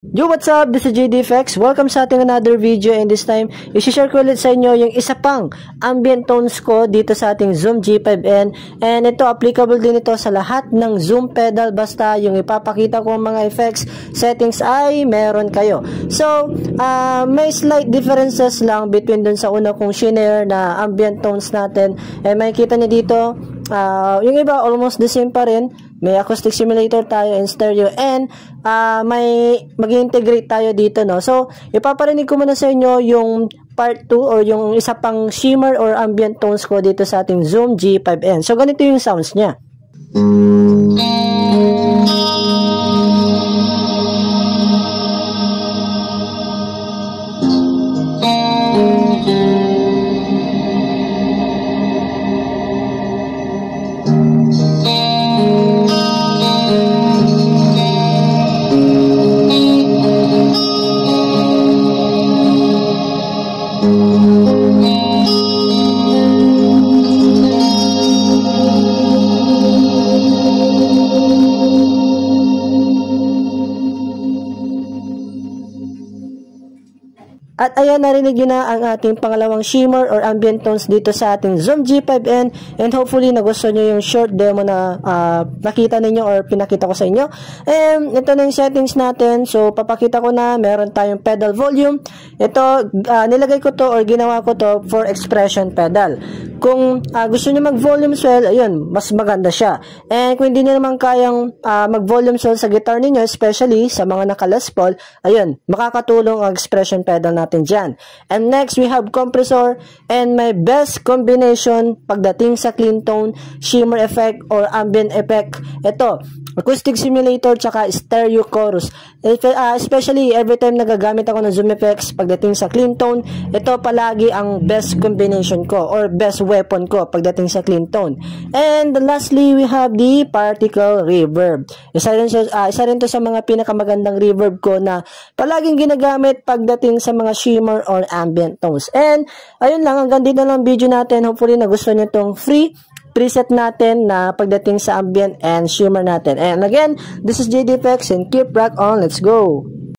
Yo, what's up? This is JDFX. Welcome sa ating another video, and this time, i-share ko ulit sa inyo yung isa pang ambient tones ko dito sa ating Zoom G5N, and ito applicable din ito sa lahat ng Zoom pedal basta yung ipapakita ko mga effects settings ay meron kayo. So, may slight differences lang between dun sa una kong shinare na ambient tones natin, and makikita niyo dito, yung iba almost the same pa rin. May acoustic simulator tayo in stereo, and may mag-integrate tayo dito, no? So, ipaparinig ko muna sa inyo yung part 2 or yung isa pang shimmer or ambient tones ko dito sa ating Zoom G5N. So, ganito yung sounds niya. At ayan, narinig nyo na ang ating pangalawang shimmer or ambient tones dito sa ating Zoom G5N, and hopefully nagustuhan nyo yung short demo na nakita ninyo or pinakita ko sa inyo. And ito na yung settings natin. So papakita ko na meron tayong pedal volume. Ito, nilagay ko to or ginawa ko to for expression pedal. Kung gusto nyo mag-volume swell, ayun, mas maganda siya. And kung hindi nyo naman kayang mag-volume swell sa guitar ninyo, especially sa mga naka-Les Paul, ayun, makakatulong ang expression pedal natin dyan. And next, we have compressor, and my best combination pagdating sa clean tone, shimmer effect, or ambient effect. Ito, acoustic simulator tsaka stereo chorus. Especially every time nagagamit ako ng Zoom effects pagdating sa clean tone, ito palagi ang best combination ko or best weapon ko pagdating sa clean tone. And lastly, we have the particle reverb. Isa rin to sa mga pinakamagandang reverb ko na palaging ginagamit pagdating sa mga shimmer or ambient tones. And ayun lang, hanggang dito lang video natin. Hopefully nagustuhan nyo itong free preset natin na pagdating sa ambient and shimmer natin. And again, this is JDFX, and keep rock on. Let's go!